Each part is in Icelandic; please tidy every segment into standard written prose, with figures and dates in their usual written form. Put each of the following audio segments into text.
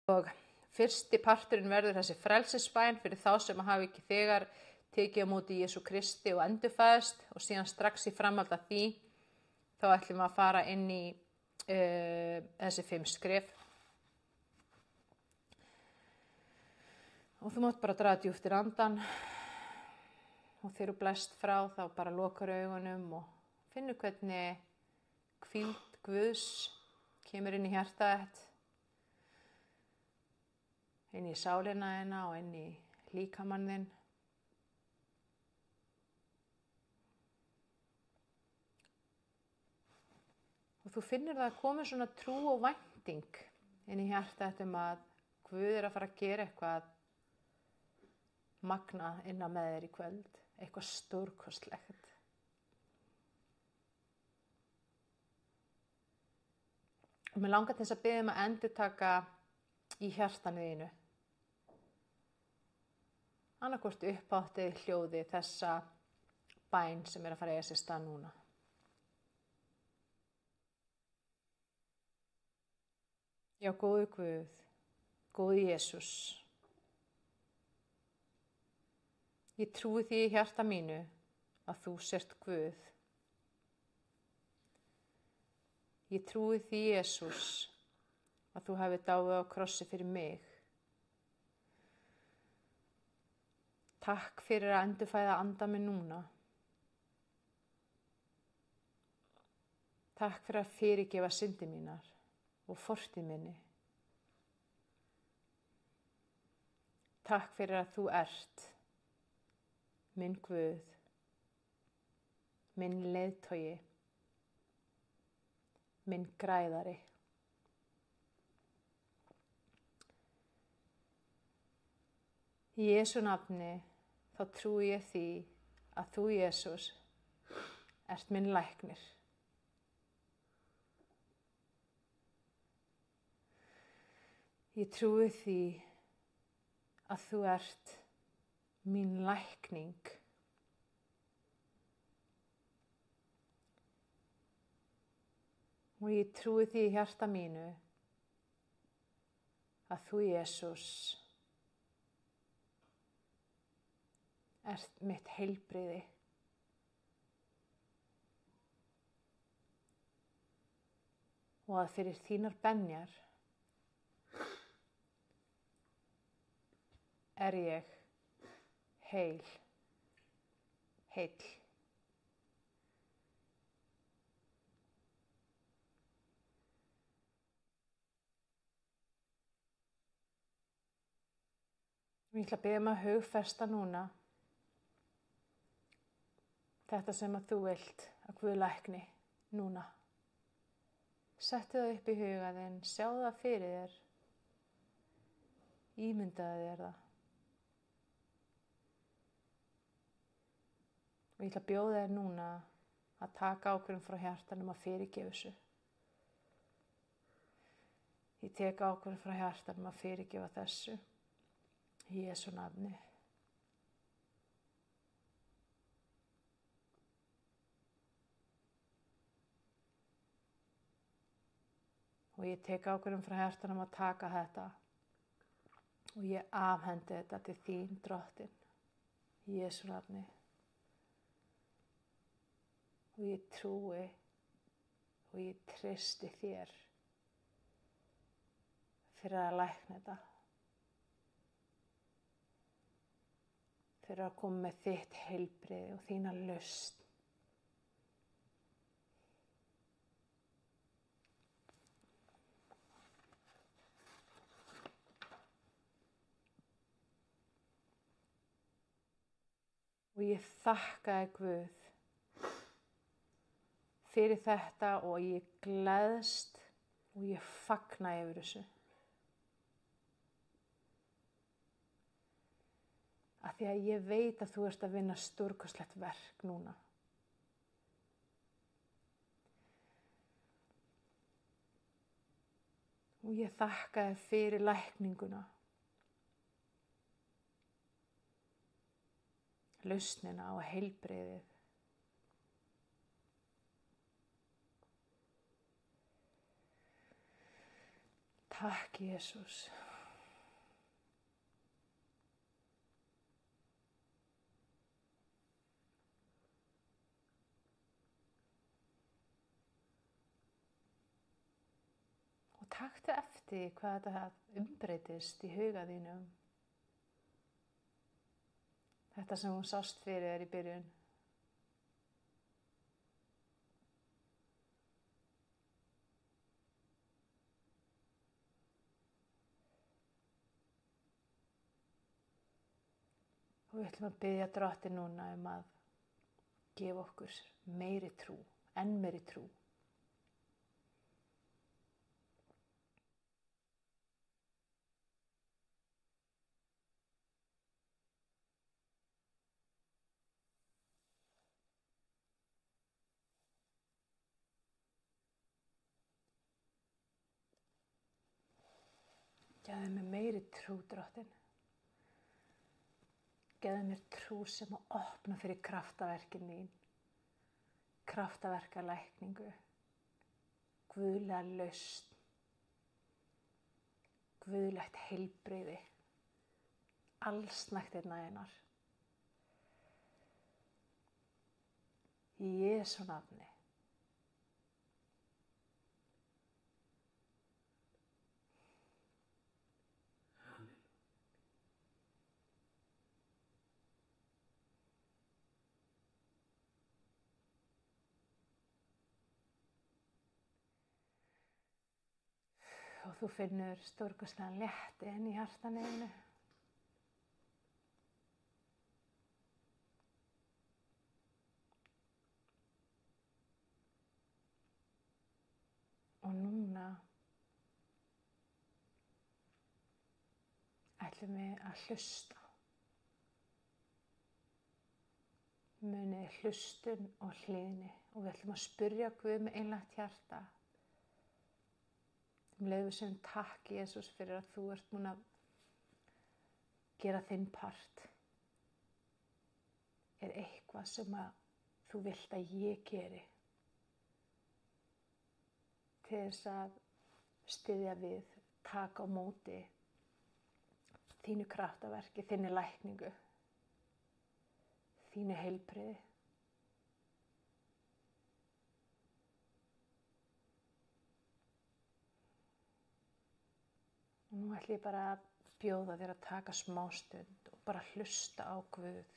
Og fyrsti parturinn verður þessi frelsisbæn fyrir þá sem hafi ekki þegar tekið á móti Jesú Kristi og endurfæðst, og síðan strax í framhald af því þá ætlum við að fara inn í þessi 5 skref. Og þú mátt bara draga djúpt í andan og þegar þú blæst frá þá bara lokar augunum og finnur hvernig hvíld Guðs kemur inn í hjartað þitt, inn í sálina þína og inn í líkamann þinn. Og þú finnur það að koma svona trú og vænting inn í hjartað þitt að Guð er að fara að gera eitthvað magnað innan með þér í kvöld, eitthvað stórkostlegt. Og mér langar til þess að biðja að endurtaka í hjartanu þínu, annaðhvort uppháttið hljóði þessa bæn sem er að fara að eiga sér stað núna. Já, góði Guð, góði Jesús, ég trúi því í hjarta mínu að þú sért Guð. Ég trúi því, Jesús, að þú hafi dáið á krossi fyrir mig. Takk fyrir að endurfæða anda mig núna. Takk fyrir að fyrirgefa syndir mínar og fortíð minni. Takk fyrir að þú ert minn Guð, minn leiðtogi, minn græðari. Í Jesú nafni þá trúi ég því að þú, Jesús, ert minn læknir. Ég trúi því að þú ert mín lækning. Og ég trúi því í hjarta mínu að þú, Jesús, ert mitt heilbrigði. Og að fyrir þínar benjar er ég heill. Ég ætla að biðja að hugfesta núna þetta sem að þú vilt að Guð lækni núna. Settu það upp í huga þinn, sjáðu það fyrir þér, ímyndaðu þér það. Og ég ætla að bjóða þér núna að taka ákvörðun frá hjartanum að fyrirgefa þessu. Ég tek ákvörðun frá hjartanum að fyrirgefa þessu. Í Jesú nafni. Og ég tek ákvörðun frá hjartanum að taka þetta. Og ég afhendi þetta til þín, Drottinn. Í Jesú nafni. Og ég trúi og ég treysti þér fyrir að lækna þetta. Fyrir að koma með þitt heilbrigði og þína lausn. Og ég þakka þér, Guð, fyrir þetta og ég gleðst og ég fagna yfir þessu. Af því að ég veit að þú ert að vinna stórkostlegt verk núna. Og ég þakka þér fyrir lækninguna, lausnina og heilbrigðið. Takk, Jesús. taktu eftir hvað þetta umbreytist í huga þínum. Þetta sem hún sást fyrir þér í byrjun. Og við ætlum að biðja Drottinn núna að gefa okkur meiri trú, enn meiri trú. Gefðu mér meiri trú, Drottinn. Gefðu mér trú sem að opna fyrir kraftaverkin þín, kraftaverkalækningu, guðlega lausn, guðlegt heilbrigði, allsnægtirnar þínar. Í Jesú nafni. Og þú finnur stórkostlegan létti inn í hjartanu. Og núna ætlum við að hlusta. Munið hlustun og hlýðni og við ætlum að spyrja Guð með einlægt hjarta. Leið við segjum takk, Jesús, fyrir að þú ert múin að gera þinn part. Er eitthvað sem að þú vilt að ég geri til þess að styðja við, taka á móti þínu kraftaverki, þinni lækningu, þínu heilbrigði? Og nú ætlum ég bara að bjóða þér að taka smástund og bara hlusta á Guð.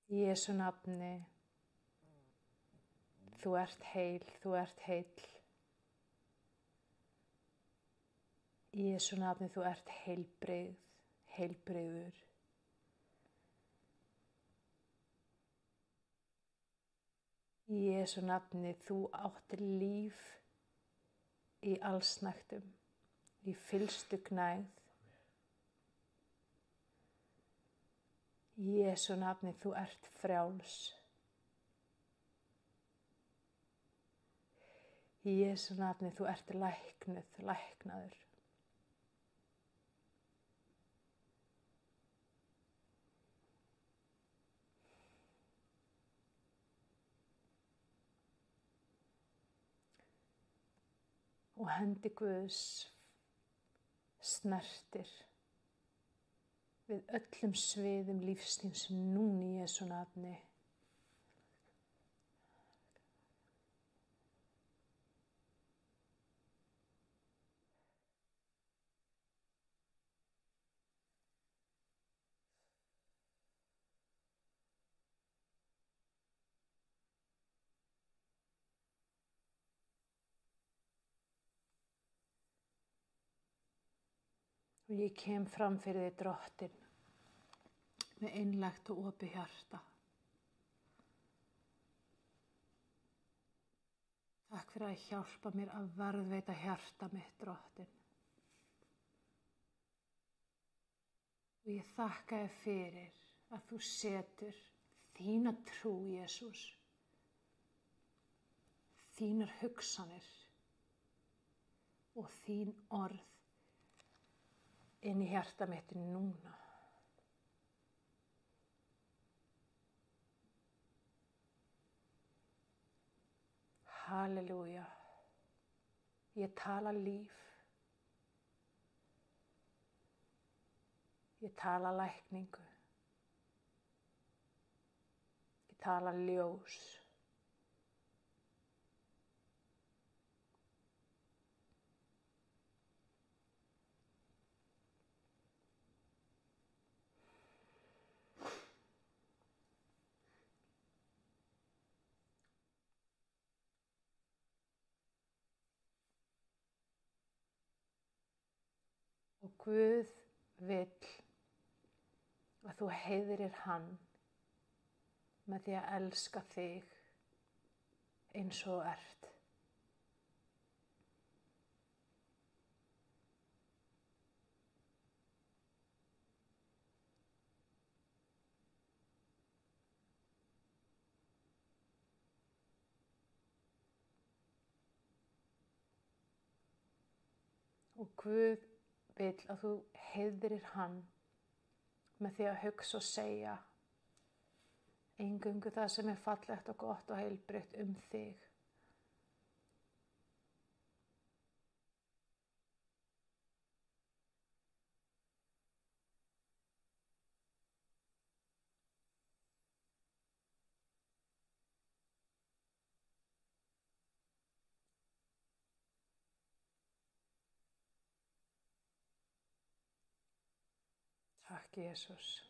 Í Jesú nafni, þú ert heil, þú ert heill. Í Jesú nafni, þú ert heilbrigð, heilbrigður. Í Jesú nafni, þú áttir líf í allsnægtum, í fyllstu gnægð. Í Jesú nafni, þú ert frjáls. Í Jesú nafni, þú ert læknuð, læknaður. Og hendi Guðs snertir við öllum sviðum lífsins núna í Jesú nafni. Og ég kem fram fyrir þig, Drottinn, með einlægt og opið hjarta. Takk fyrir að hjálpa mér að varðveita hjarta mitt, Drottinn. Og ég þakka þér fyrir að þú setur þína trú, Jesús, þínar hugsanir og þín orð inn í hjarta mitt núna. Halleluja. Ég tala líf. Ég tala lækningu. Ég tala ljós. Og Guð vill að þú heiðrir hann með því að elska þig eins og þú ert. Og Guð vill að þú heiðrir hann með því að hugsa og segja eingöngu það sem er fallegt og gott og heilbrigt þig. Takk, Jesús.